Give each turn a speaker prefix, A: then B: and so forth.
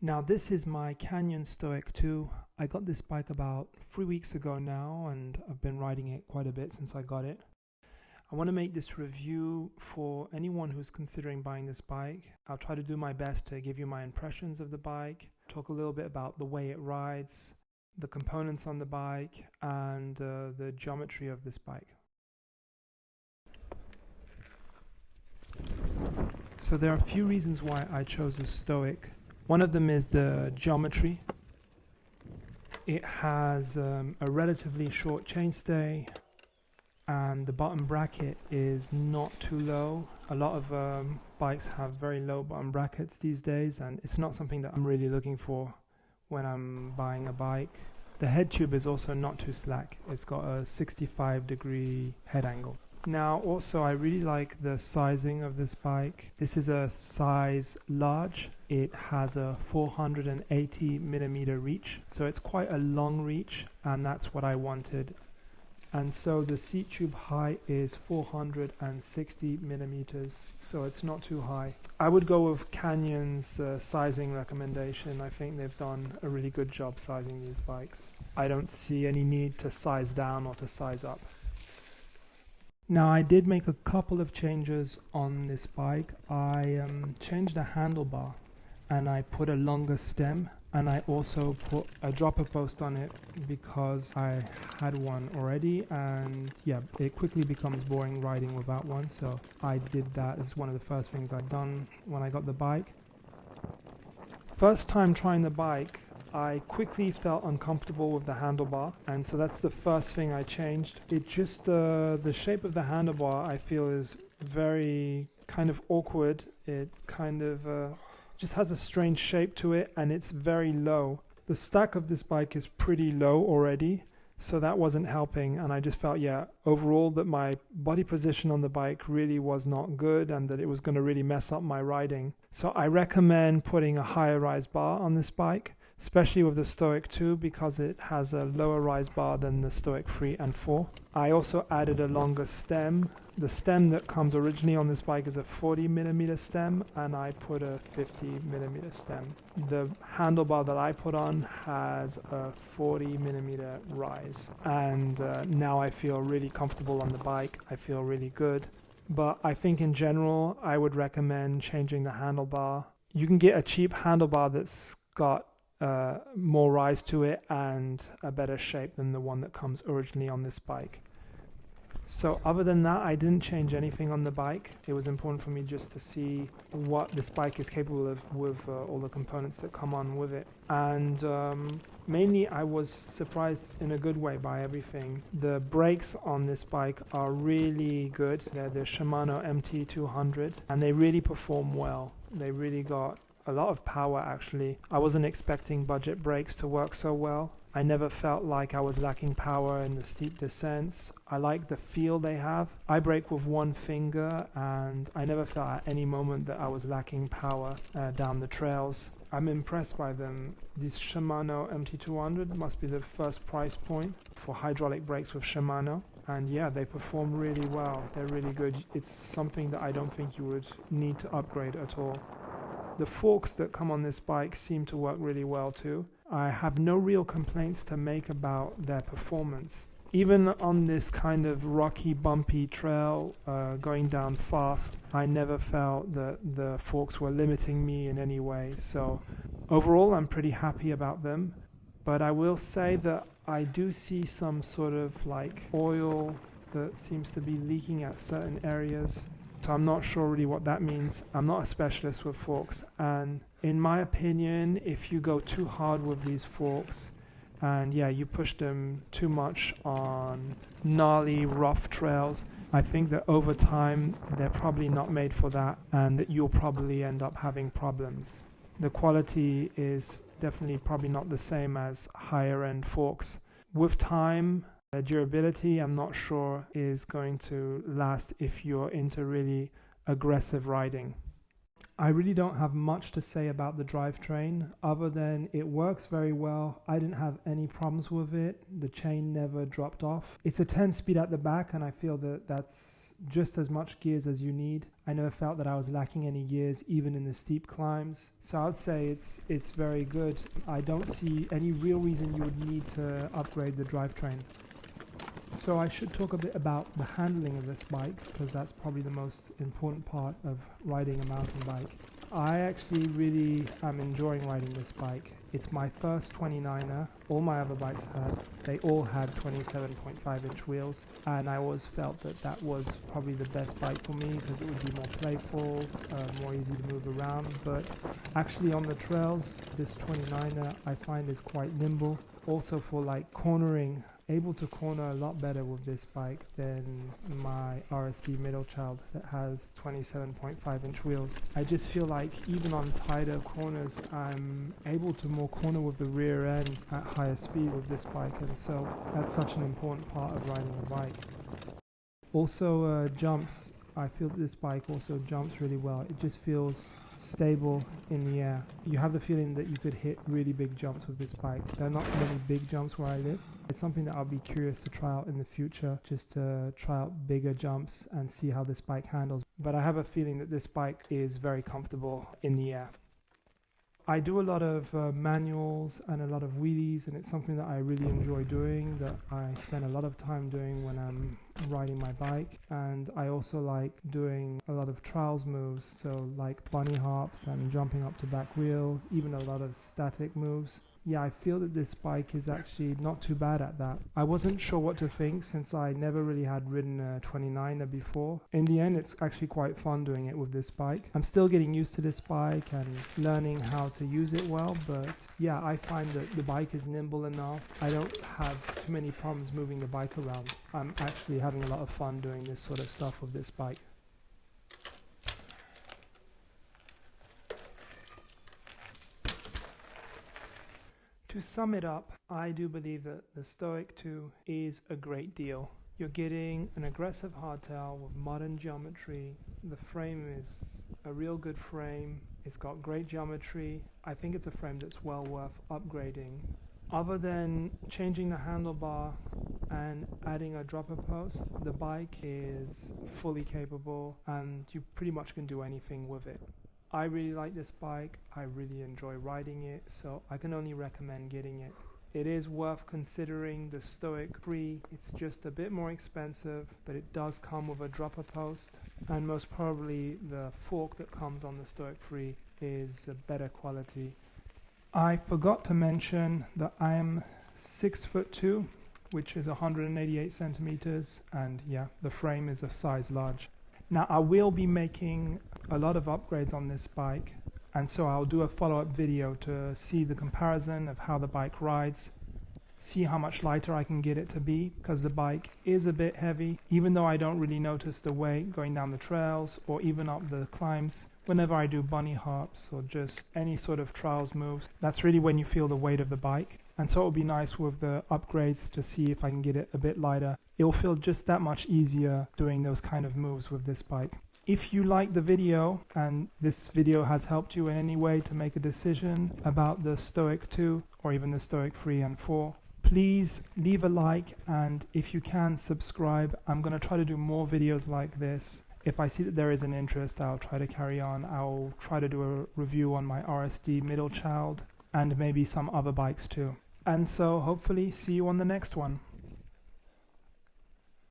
A: Now this is my Canyon Stoic 2. I got this bike about 3 weeks ago now, and I've been riding it quite a bit since I got it. I want to make this review for anyone who's considering buying this bike. I'll try to do my best to give you my impressions of the bike, talk a little bit about the way it rides, the components on the bike, and the geometry of this bike. So there are a few reasons why I chose a Stoic. One of them is the geometry. It has a relatively short chainstay, and the bottom bracket is not too low. A lot of bikes have very low bottom brackets these days, and it's not something that I'm really looking for when I'm buying a bike. The head tube is also not too slack. It's got a 65-degree head angle. Now also I really like the sizing of this bike. This is a size large. It has a 480mm reach, so it's quite a long reach, and that's what I wanted. And so the seat tube height is 460mm, so it's not too high. I would go with Canyon's sizing recommendation. I think they've done a really good job sizing these bikes. I don't see any need to size down or to size up. Now I did make a couple of changes on this bike. I changed the handlebar and I put a longer stem, and I also put a dropper post on it because I had one already, and yeah, it quickly becomes boring riding without one, so I did that as one of the first things I'd done when I got the bike. First time trying the bike, I quickly felt uncomfortable with the handlebar, and so that's the first thing I changed. It just, the shape of the handlebar I feel is very kind of awkward. It kind of just has a strange shape to it, and it's very low. The stack of this bike is pretty low already, so that wasn't helping, and I just felt, yeah, overall that my body position on the bike really was not good, and that it was going to really mess up my riding. So I recommend putting a higher rise bar on this bike, especially with the Stoic 2, because it has a lower rise bar than the Stoic 3 and 4. I also added a longer stem. The stem that comes originally on this bike is a 40mm stem, and I put a 50mm stem. The handlebar that I put on has a 40mm rise, and now I feel really comfortable on the bike. I feel really good. But I think in general, I would recommend changing the handlebar. You can get a cheap handlebar that's got more rise to it and a better shape than the one that comes originally on this bike. So other than that, I didn't change anything on the bike. It was important for me just to see what this bike is capable of with all the components that come on with it. And mainly I was surprised in a good way by everything. The brakes on this bike are really good. They're the Shimano MT200, and they really perform well. They really got a lot of power actually. I wasn't expecting budget brakes to work so well. I never felt like I was lacking power in the steep descents. I like the feel they have. I brake with one finger, and I never felt at any moment that I was lacking power down the trails. I'm impressed by them. This Shimano MT200 must be the first price point for hydraulic brakes with Shimano. And yeah, they perform really well. They're really good. It's something that I don't think you would need to upgrade at all. The forks that come on this bike seem to work really well too. I have no real complaints to make about their performance. Even on this kind of rocky, bumpy trail going down fast, I never felt that the forks were limiting me in any way. So overall, I'm pretty happy about them. But I will say that I do see some sort of like oil that seems to be leaking at certain areas. So I'm not sure really what that means. I'm not a specialist with forks, and in my opinion, if you go too hard with these forks and yeah, you push them too much on gnarly, rough trails, I think that over time they're probably not made for that, and that you'll probably end up having problems. The quality is definitely probably not the same as higher end forks. With time, durability, I'm not sure, is going to last if you're into really aggressive riding. I really don't have much to say about the drivetrain other than it works very well. I didn't have any problems with it. The chain never dropped off. It's a 10-speed at the back, and I feel that that's just as much gears as you need. I never felt that I was lacking any gears even in the steep climbs. So I'd say it's very good. I don't see any real reason you would need to upgrade the drivetrain. So I should talk a bit about the handling of this bike, because that's probably the most important part of riding a mountain bike. I actually really am enjoying riding this bike. It's my first 29er. All my other bikes they all had 27.5-inch wheels, and I always felt that that was probably the best bike for me because it would be more playful, more easy to move around. But actually on the trails, this 29er I find is quite nimble. Also for like cornering, able to corner a lot better with this bike than my RSD middle child that has 27.5-inch wheels. I just feel like even on tighter corners, I'm able to more corner with the rear end at higher speeds with this bike, and so that's such an important part of riding a bike. Also jumps. I feel that this bike also jumps really well. It just feels stable in the air. You have the feeling that you could hit really big jumps with this bike. There are not many big jumps where I live. It's something that I'll be curious to try out in the future, just to try out bigger jumps and see how this bike handles. But I have a feeling that this bike is very comfortable in the air. I do a lot of manuals and a lot of wheelies, and it's something that I really enjoy doing, that I spend a lot of time doing when I'm riding my bike. And I also like doing a lot of trials moves, so like bunny hops and jumping up to back wheel, even a lot of static moves. Yeah, I feel that this bike is actually not too bad at that. I wasn't sure what to think since I never really had ridden a 29er before. In the end, it's actually quite fun doing it with this bike. I'm still getting used to this bike and learning how to use it well, but yeah, I find that the bike is nimble enough. I don't have too many problems moving the bike around. I'm actually having a lot of fun doing this sort of stuff with this bike. To sum it up, I do believe that the Stoic 2 is a great deal. You're getting an aggressive hardtail with modern geometry. The frame is a real good frame. It's got great geometry. I think it's a frame that's well worth upgrading. Other than changing the handlebar and adding a dropper post, the bike is fully capable and you pretty much can do anything with it. I really like this bike. I really enjoy riding it, so I can only recommend getting it. It is worth considering the Stoic 3. It's just a bit more expensive, but it does come with a dropper post, and most probably the fork that comes on the Stoic 3 is a better quality. I forgot to mention that I am 6'2", which is 188 centimeters, and yeah, the frame is a size large. Now I will be making a lot of upgrades on this bike, and so I'll do a follow-up video to see the comparison of how the bike rides, see how much lighter I can get it to be, because the bike is a bit heavy, even though I don't really notice the weight going down the trails or even up the climbs. Whenever I do bunny hops or just any sort of trials moves, that's really when you feel the weight of the bike. And so it would be nice with the upgrades to see if I can get it a bit lighter. It'll feel just that much easier doing those kind of moves with this bike. If you like the video and this video has helped you in any way to make a decision about the Stoic 2 or even the Stoic 3 and 4, please leave a like, and if you can, subscribe. I'm going to try to do more videos like this. If I see that there is an interest, I'll try to carry on. I'll try to do a review on my RSD middle child and maybe some other bikes too. And so hopefully see you on the next one.